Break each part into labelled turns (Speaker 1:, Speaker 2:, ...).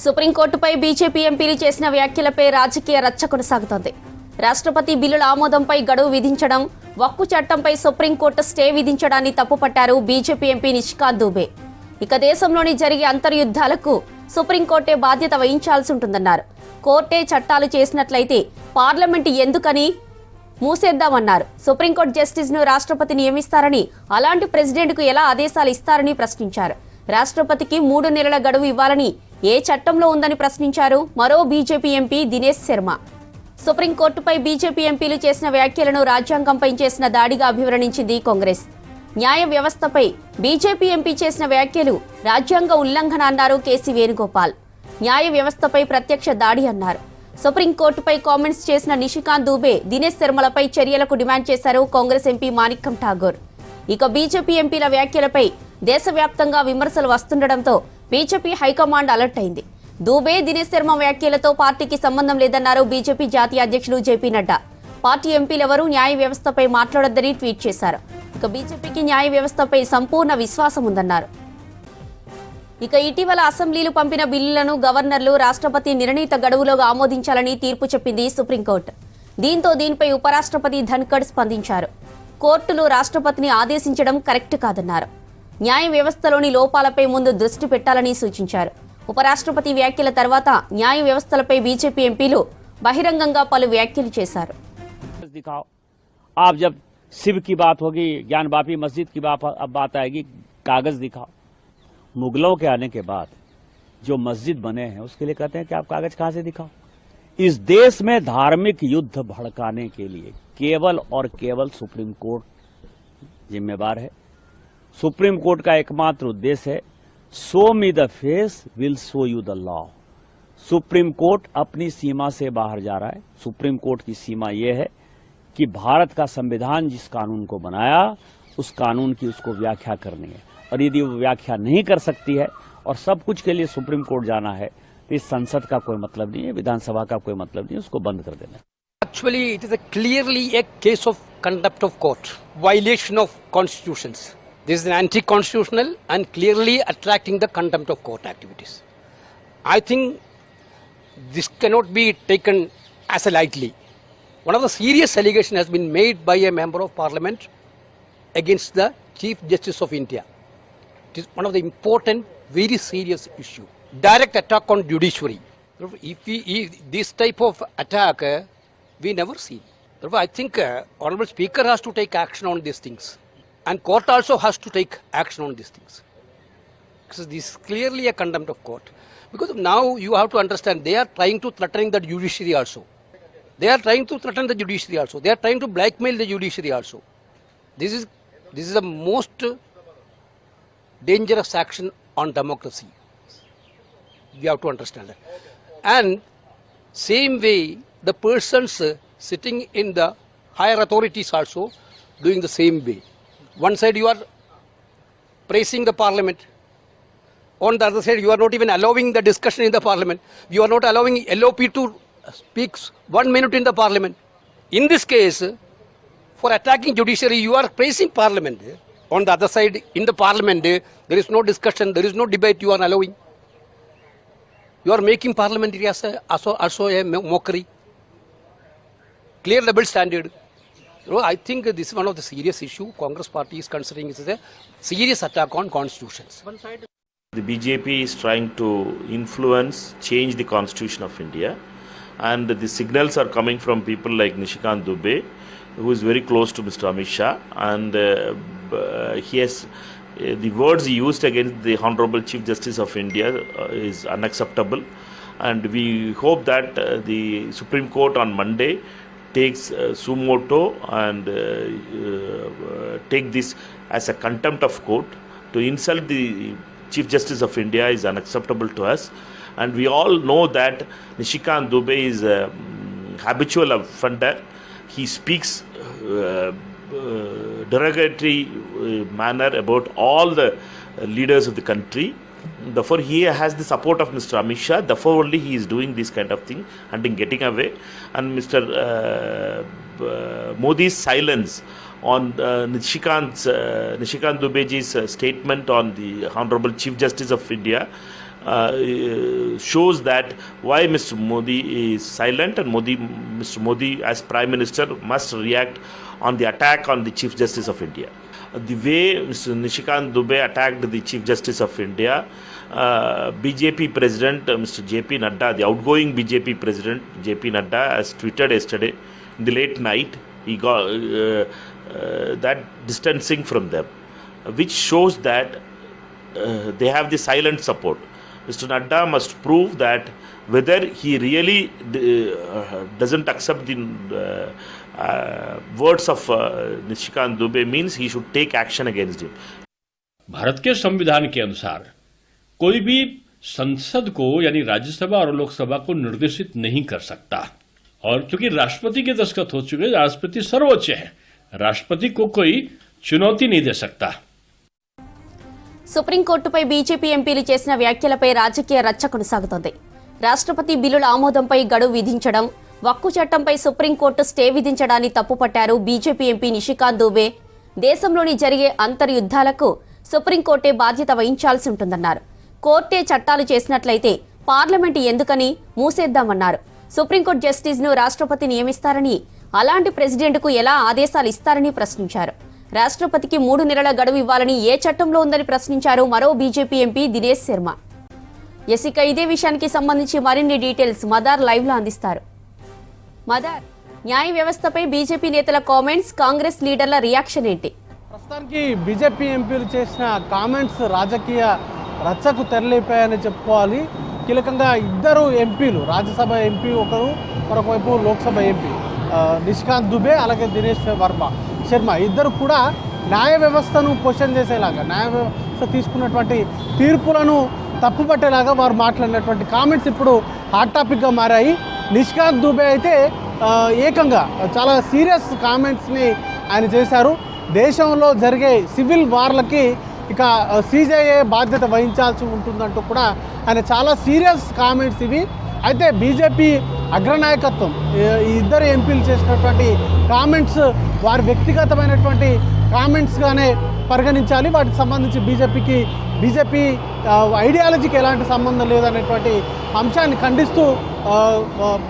Speaker 1: సుప్రీంకోర్టుపై BJP ఎంపీలు చేసిన వ్యాఖ్యలపై రాజకీయ రచ్చ కొనసాగుతోంది. రాష్ట్రపతి బిల్లుల ఆమోదంపై గడువు విధించడం, వక్ఫ్ చట్టంపై సుప్రీంకోర్టు స్టే విధించడాన్ని తప్పుపట్టారు బీజేపీ ఎంపీ నిషికాంత్ దూబే. ఇక దేశంలోని జరిగే అంతర్యుద్ధాలకు సుప్రీంకోర్టే బాధ్యత వహించాల్సి ఉంటుందన్నారు. కోర్టే చట్టాలు చేసినట్లయితే పార్లమెంటు ఎందుకని మూసేద్దామన్నారు. సుప్రీంకోర్టు జస్టిస్ ను రాష్ట్రపతి నియమిస్తారని, అలాంటి ప్రెసిడెంట్కు ఎలా ఆదేశాలు ఇస్తారని ప్రశ్నించారు. రాష్ట్రపతికి 3 నెలల గడువు ఇవ్వాలని ఏ చట్టంలో ఉందని ప్రశ్నించారు మరో బీజేపీ ఎంపీ దినేష్ శర్మ. సుప్రీంకోర్టుపై బీజేపీ ఎంపీలు చేసిన వ్యాఖ్యలను రాజ్యాంగంపై చేసిన దాడిగా అభివర్ణించింది కాంగ్రెస్. న్యాయ వ్యవస్థపై బీజేపీ ఎంపీ చేసిన వ్యాఖ్యలు రాజ్యాంగ ఉల్లంఘన అన్నారు కేసీ వేణుగోపాల్. న్యాయ వ్యవస్థపై ప్రత్యక్ష దాడి అన్నారు. సుప్రీంకోర్టుపై కామెంట్స్ చేసిన నిషికాంత్ దూబే, దినేష్ శర్మలపై చర్యలకు డిమాండ్ చేశారు కాంగ్రెస్ ఎంపీ మాణిక్కం ఠాగూర్. ఇక బీజేపీ ఎంపీల వ్యాఖ్యలపై దేశవ్యాప్తంగా విమర్శలు వస్తుండటంతో బీజేపీ హైకమాండ్ అలర్ట్ అయింది. దూబే, దినేష్ శర్మ వ్యాఖ్యలతో పార్టీకి సంబంధం లేదన్నారు బీజేపీ జాతీయ అధ్యక్షులు జేపీ నడ్డా. పార్టీ ఎంపీలెవరూ న్యాయ వ్యవస్థపై మాట్లాడొద్దని ట్వీట్ చేశారు. ఇక బీజేపీకి న్యాయ వ్యవస్థపై సంపూర్ణ విశ్వాసం ఉందన్నారు. ఇక ఇటీవల అసెంబ్లీలు పంపిన బిల్లులను గవర్నర్లు, రాష్ట్రపతి నిర్ణీత గడువులోగా ఆమోదించాలని తీర్పు చెప్పింది సుప్రీంకోర్టు. దీంతో దీనిపై ఉపరాష్ట్రపతి ధన్ఖడ్ స్పందించారు. కోర్టులు రాష్ట్రపతిని ఆదేశించడం కరెక్ట్ కాదన్నారు. న్యాయ వ్యవస్థలోని లోపాలపై ముందు దృష్టి పెట్టాలని సూచించారు. ఉపరాష్ట్రపతి వ్యాఖ్యల తర్వాత న్యాయ వ్యవస్థలపై బీజేపీ ఎంపీలు బహిరంగంగా పలు వ్యాఖ్యలు చేశారు.
Speaker 2: आप जब शिव की बात होगी, ज्ञान वापी मस्जिद की अब बात आएगी, कागज दिखाओ। मुगलों के आने के बाद जो मस्जिद बने हैं उसके लिए कहते हैं कि आप कागज कहां से दिखाओ। इस देश में धार्मिक युद्ध भड़काने के लिए केवल और केवल सुप्रीम कोर्ट जिम्मेवार है। सुप्रीम कोर्ट का एकमात्र उद्देश्य है show me the face will show you the law. Supreme court अपनी सीमा से बाहर जा रहा है। सुप्रीम कोर्ट की सीमा यह है कि भारत का संविधान जिस कानून को बनाया उस कानून की उसको व्याख्या करनी है, और यदि वो व्याख्या नहीं कर सकती है और सब कुछ के लिए सुप्रीम कोर्ट जाना है तो इस संसद का कोई मतलब नहीं है, विधानसभा का कोई मतलब नहीं है, उसको बंद कर देना है।
Speaker 3: Actually, it is clearly a case of contempt of court, violation of constitutions. This is an anti-constitutional and clearly attracting the contempt of court activities. I think this cannot be taken as a lightly. One of the serious allegations has been made by a member of parliament against the Chief Justice of India. It is one of the important, very serious issue. Direct attack on judiciary. If this type of attack we never seen. Therefore, I think Honorable Speaker has to take action on these things. And court also has to take action on these things. Because this is clearly a contempt of court. Because now you have to understand, they are trying to threaten the judiciary also. They are trying to threaten the judiciary also. They are trying to blackmail the judiciary also. This is the most dangerous action on democracy. We have to understand that. And same way, the persons sitting in the higher authorities also doing the same way. One side you are praising the parliament. On the other side you are not even allowing the discussion in the parliament. You are not allowing LOP to speak 1 minute in the parliament. In this case, for attacking judiciary, you are praising parliament. On the other side, in the parliament, there is no discussion, there is no debate you are allowing. You are making parliamentary also a mockery. Clear double standard. So I think this is one of the serious issue. Congress party is considering it as a serious attack on constitutions.
Speaker 4: The BJP is trying to influence, change the constitution of India, and the signals are coming from people like Nishikant Dubey, who is very close to Mr. Amit Shah, and he has the words he used against the Honorable Chief Justice of India is unacceptable, and we hope that the Supreme Court on Monday takes sumo moto and take this as a contempt of court. To insult the Chief Justice of India is unacceptable to us, and we all know that Nishikant Dubey is a habitual offender. He speaks derogatory manner about all the leaders of the country. Therefore, he has the support of Mr. Amit Shah. Therefore, only he is doing this kind of thing and getting away. And Mr. Modi's silence on Nishikant Dubeyji's statement on the Honorable Chief Justice of India shows that why Mr. Modi is silent, and Mr. Modi as Prime Minister must react on the attack on the Chief Justice of India. The way Mr. Nishikant Dubey attacked the Chief Justice of India, BJP President Mr. JP Nadda, the outgoing BJP President JP Nadda, has tweeted yesterday in the late night, he got that distancing from them, which shows that they have the silent support. Mr. Nadda must prove that whether he really doesn't accept the words of Nishikant Dubey means he should take action against him.
Speaker 5: Bharat के संविधान के अनुसार कोई भी संसद को यानी राज्यसभा और लोकसभा को निर्देशित नहीं कर सकता, और क्योंकि राष्ट्रपति के दस्तखत हो चुके, राष्ट्रपति सर्वोच्च है, राष्ट्रपति को कोई चुनौती नहीं दे सकता.
Speaker 1: సుప్రీంకోర్టుపై బీజేపీ ఎంపీలు చేసిన వ్యాఖ్యలపై రాజకీయ రచ్చ కొనసాగుతోంది. రాష్ట్రపతి బిల్లుల ఆమోదంపై గడువు విధించడం, వక్కు చట్టంపై సుప్రీంకోర్టు స్టే విధించడాన్ని తప్పుపట్టారు బీజేపీ ఎంపీ నిషికాంత్ దూబే. దేశంలోని జరిగే అంతర్యుద్ధాలకు సుప్రీంకోర్టే బాధ్యత వహించాల్సి ఉంటుందన్నారు. కోర్టే చట్టాలు చేసినట్లయితే పార్లమెంటు ఎందుకని మూసేద్దామన్నారు. సుప్రీంకోర్టు జస్టిస్ ను రాష్ట్రపతి నియమిస్తారని, అలాంటి ప్రెసిడెంట్కు ఎలా ఆదేశాలు ఇస్తారని ప్రశ్నించారు. రాష్ట్రపతికి 3 నెలల గడువు ఇవ్వాలని ఏ చట్టంలో ఉందని ప్రశ్నించారు మరో బీజేపీ ఎంపీ దినేష్ శర్మ. ఇక ఇదే విషయానికి సంబంధించి మరిన్ని డీటెయిల్స్ మదార్ లైవ్ లో అందిస్తారు. మదార్, న్యాయ వ్యవస్థపై బీజేపీ నేతల కామెంట్స్, కాంగ్రెస్ లీడర్ల రియాక్షన్ ఏంటి?
Speaker 6: ప్రస్తుతానికి బీజేపీ ఎంపీలు చేసిన కామెంట్స్ రాజకీయ రచ్చకు తెరలేపాయని చెప్పుకోవాలి. కీలకంగా ఇద్దరు ఎంపీలు, రాజ్యసభ ఎంపీ ఒకరు, మరొకవైపు లోక్సభ ఎంపీ నిషికాంత్ దుబే, అలాగే దినేష్ శర్మ ఇద్దరు కూడా న్యాయ వ్యవస్థను క్వశ్చన్ చేసేలాగా, న్యాయ వ్యవస్థ తీసుకున్నటువంటి తీర్పులను తప్పుపట్టేలాగా వారు మాట్లాడినటువంటి కామెంట్స్ ఇప్పుడు హాట్ టాపిక్గా మారాయి. నిషికాంత్ దుబే అయితే ఏకంగా చాలా సీరియస్ కామెంట్స్ని ఆయన చేశారు. దేశంలో జరిగే సివిల్ వార్లకి ఇక సీజేఏ బాధ్యత వహించాల్సి ఉంటుందంటూ కూడా ఆయన చాలా సీరియస్ కామెంట్స్ ఇవి. అయితే బీజేపీ అగ్రనాయకత్వం ఈ ఇద్దరు ఎంపీలు చేసినటువంటి కామెంట్స్ వారి వ్యక్తిగతమైనటువంటి కామెంట్స్గానే పరిగణించాలి. వాటికి సంబంధించి బీజేపీ ఐడియాలజీకి ఎలాంటి సంబంధం లేదనేటువంటి అంశాన్ని ఖండిస్తూ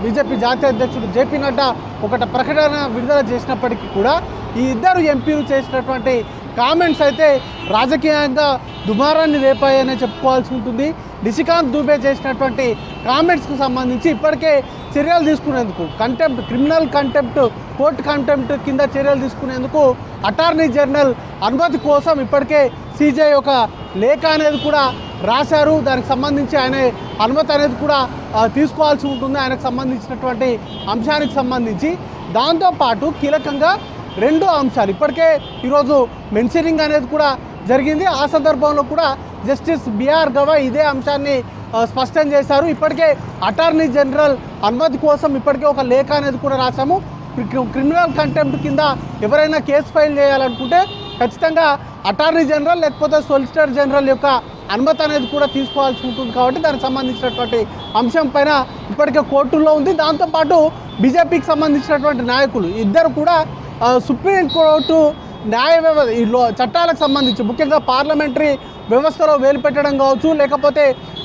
Speaker 6: బీజేపీ జాతీయ అధ్యక్షుడు జేపీ నడ్డా ఒక ప్రకటన విడుదల చేసినప్పటికీ కూడా ఈ ఇద్దరు ఎంపీలు చేసినటువంటి కామెంట్స్ అయితే రాజకీయంగా దుమారాన్ని రేపాయనే చెప్పుకోవాల్సి ఉంటుంది. నిషికాంత్ దూబే చేసినటువంటి కామెంట్స్కు సంబంధించి ఇప్పటికే చర్యలు తీసుకునేందుకు క్రిమినల్ కంటెంప్ట్, కోర్టు కంటెంప్ట్ కింద చర్యలు తీసుకునేందుకు అటార్నీ జనరల్ అనుమతి కోసం ఇప్పటికే సీజేఐ ఒక లేఖ అనేది కూడా రాశారు. దానికి సంబంధించి ఆయన అనుమతి అనేది కూడా తీసుకోవాల్సి ఉంటుంది ఆయనకు సంబంధించినటువంటి అంశానికి సంబంధించి. దాంతోపాటు కీలకంగా 2 అంశాలు ఇప్పటికే ఈరోజు మెన్షనింగ్ అనేది కూడా జరిగింది. ఆ సందర్భంలో కూడా జస్టిస్ బిఆర్ గవాయ్ ఇదే అంశాన్ని స్పష్టం చేశారు. ఇప్పటికే అటార్నీ జనరల్ అనుమతి కోసం ఇప్పటికే ఒక లేఖ అనేది కూడా రాశాము. క్రిమినల్ కంటెంప్ట్ కింద ఎవరైనా కేసు ఫైల్ చేయాలనుకుంటే ఖచ్చితంగా అటార్నీ జనరల్ లేకపోతే సొలిసిటర్ జనరల్ యొక్క అనుమతి అనేది కూడా తీసుకోవాల్సి ఉంటుంది. కాబట్టి దానికి సంబంధించినటువంటి అంశం పైన ఇప్పటికే కోర్టుల్లో ఉంది. దాంతోపాటు బీజేపీకి సంబంధించినటువంటి నాయకులు ఇద్దరు కూడా సుప్రీంకోర్టు న్యాయ వ్యవస్థ ఈ చట్టాలకు సంబంధించి ముఖ్యంగా పార్లమెంటరీ వ్యవస్థలో వేలు పెట్టడం కావచ్చు, లేకపోతే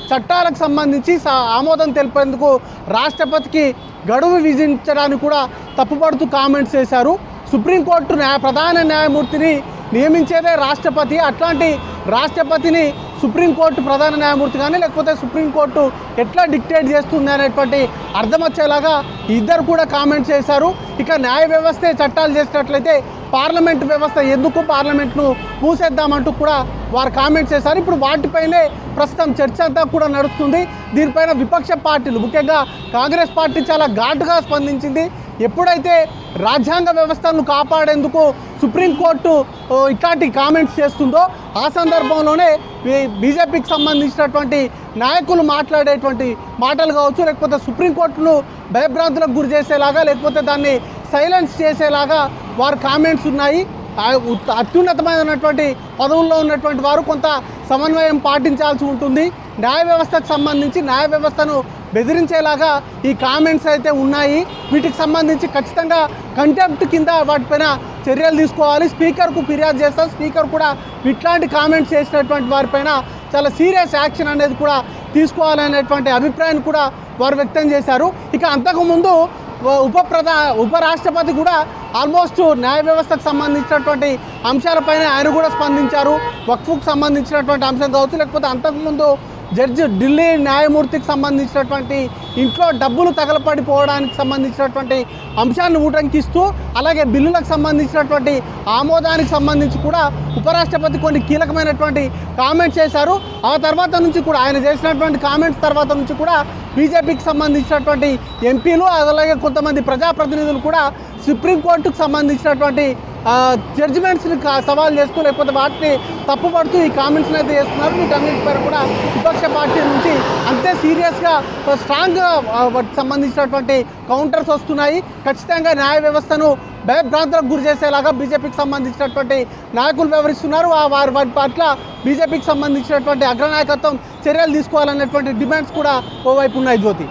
Speaker 6: చట్టాలకు సంబంధించి ఆమోదం తెలిపేందుకు రాష్ట్రపతికి గడువు విధించడానికి కూడా తప్పుపడుతూ కామెంట్స్ చేశారు. సుప్రీంకోర్టు ప్రధాన న్యాయమూర్తిని నియమించేదే రాష్ట్రపతి. అట్లాంటి రాష్ట్రపతిని సుప్రీంకోర్టు ప్రధాన న్యాయమూర్తి కానీ లేకపోతే సుప్రీంకోర్టు ఎట్లా డిక్టేట్ చేస్తుంది అనేటువంటి అర్థం వచ్చేలాగా ఇద్దరు కూడా కామెంట్స్ చేశారు. ఇక న్యాయ వ్యవస్థే చట్టాలు చేసినట్లయితే పార్లమెంట్ వ్యవస్థ ఎందుకు, పార్లమెంట్ను మూసేద్దామంటూ కూడా వారు కామెంట్స్ చేశారు. ఇప్పుడు వాటిపైనే ప్రస్తుతం చర్చ అంతా కూడా నడుస్తుంది. దీనిపైన విపక్ష పార్టీలు ముఖ్యంగా కాంగ్రెస్ పార్టీ చాలా ఘాటుగా స్పందించింది. ఎప్పుడైతే రాజ్యాంగ వ్యవస్థను కాపాడేందుకు సుప్రీంకోర్టు ఇట్లాంటి కామెంట్స్ చేస్తుందో ఆ సందర్భంలోనే బీజేపీకి సంబంధించినటువంటి నాయకులు మాట్లాడేటువంటి మాటలు కావచ్చు, లేకపోతే సుప్రీంకోర్టును భయభ్రాంతులకు గురి చేసేలాగా లేకపోతే దాన్ని సైలెన్స్ చేసేలాగా వారు కామెంట్స్ ఉన్నాయి. అత్యున్నతమైనటువంటి పదవుల్లో ఉన్నటువంటి వారు కొంత సమన్వయం పాటించాల్సి ఉంటుంది. న్యాయ వ్యవస్థకు సంబంధించి న్యాయ వ్యవస్థను బెదిరించేలాగా ఈ కామెంట్స్ అయితే ఉన్నాయి. వీటికి సంబంధించి ఖచ్చితంగా కంటెంప్ట్ కింద వాటిపైన చర్యలు తీసుకోవాలి. స్పీకర్కు ఫిర్యాదు చేస్తాం. స్పీకర్ కూడా ఇట్లాంటి కామెంట్స్ చేసినటువంటి వారిపైన చాలా సీరియస్ యాక్షన్ అనేది కూడా తీసుకోవాలనేటువంటి అభిప్రాయాన్ని కూడా వారు వ్యక్తం చేశారు. ఇక అంతకుముందు ఉపరాష్ట్రపతి కూడా ఆల్మోస్ట్ న్యాయ వ్యవస్థకు సంబంధించినటువంటి అంశాలపైన ఆయన కూడా స్పందించారు. వక్ఫ్కు సంబంధించినటువంటి అంశం కావచ్చు, లేకపోతే అంతకుముందు జడ్జి ఢిల్లీ న్యాయమూర్తికి సంబంధించినటువంటి ఇంట్లో డబ్బులు తగలపడిపోవడానికి సంబంధించినటువంటి అంశాన్ని ఉటంకిస్తూ, అలాగే బిల్లులకు సంబంధించినటువంటి ఆమోదానికి సంబంధించి కూడా ఉపరాష్ట్రపతి కొన్ని కీలకమైనటువంటి కామెంట్స్ చేశారు. ఆ తర్వాత నుంచి కూడా ఆయన చేసినటువంటి కామెంట్స్ తర్వాత నుంచి కూడా బీజేపీకి సంబంధించినటువంటి ఎంపీలు అలాగే కొంతమంది ప్రజాప్రతినిధులు కూడా సుప్రీంకోర్టుకు సంబంధించినటువంటి జడ్జిమెంట్స్ని సవాల్ చేస్తూ లేకపోతే వాటిని తప్పుపడుతూ ఈ కామెంట్స్ని అయితే చేస్తున్నారు. వీటన్నిటిపైన కూడా విపక్ష పార్టీ నుంచి అంతే సీరియస్గా స్ట్రాంగ్గా వాటికి సంబంధించినటువంటి కౌంటర్స్ వస్తున్నాయి. ఖచ్చితంగా న్యాయ వ్యవస్థను భయభ్రాంతులకు గురి చేసేలాగా బీజేపీకి సంబంధించినటువంటి నాయకులు వ్యవహరిస్తున్నారు. వారి పట్ల బీజేపీకి సంబంధించినటువంటి అగ్రనాయకత్వం చర్యలు తీసుకోవాలన్నటువంటి డిమాండ్స్ కూడా ఓవైపు ఉన్నాయి. జ్యోతి.